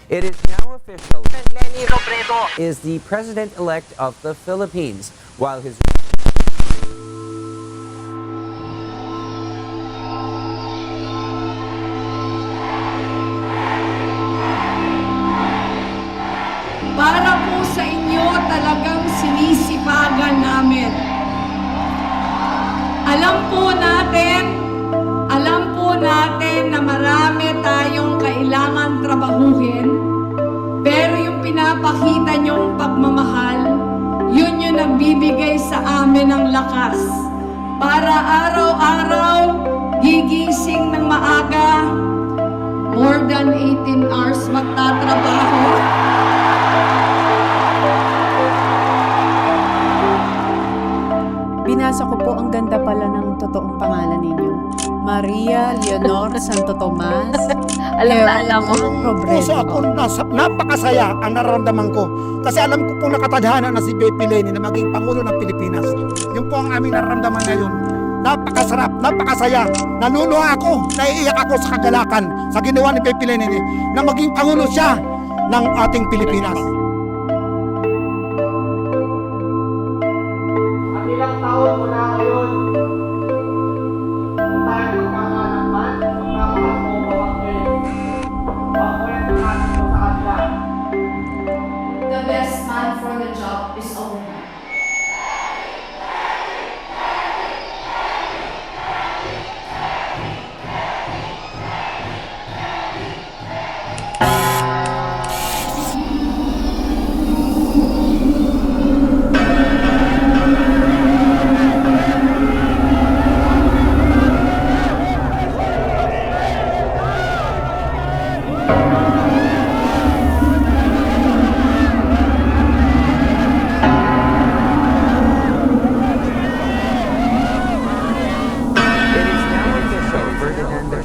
It is now official. Leni Robredo Is the president-elect of the Philippines, while his Para po sa inyo talagang sinisipagan namin. Alam po natin na marami tayong kailangan trabahuhin, pero yung pinapakita niyong pagmamahal, yun yung nagbibigay sa amin ng lakas. Para araw-araw, gigising ng maaga, more than 18 hours magtatrabaho. Binasa ko po, ang ganda pala ng totoong pangalan ninyo. Maria Leonor Santo Tomas. alam mo. Puso ako, napakasaya ang nararamdaman ko. Kasi alam ko kung nakatadhana na si Pepe Leni na maging Pangulo ng Pilipinas. Yun po ang aming nararamdaman ngayon. Napakasarap, napakasaya. Naluluha ako, naiiyak ako sa kagalakan sa ginawa ni Pepe Leni na maging Pangulo siya ng ating Pilipinas. Ilang taon mula ngayon, kung tayo magkakalaman, magkwento natin ito sa kanila. The best man for the job is a woman.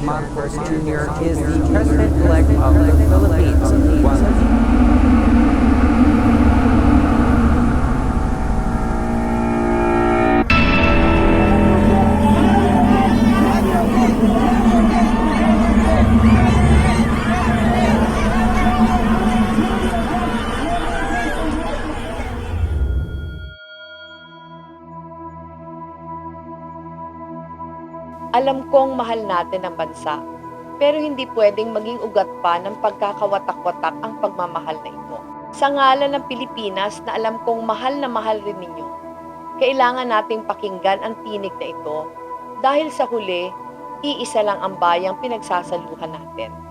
Marcos Jr. is the president-elect of the Philippines, while Alam kong mahal natin ang bansa, pero hindi pwedeng maging ugat pa ng pagkakawatak-watak ang pagmamahal na ito. Sa ngalan ng Pilipinas na alam kong mahal na mahal rin ninyo, kailangan nating pakinggan ang tinig na ito dahil sa huli, iisa lang ang bayang pinagsasaluhan natin.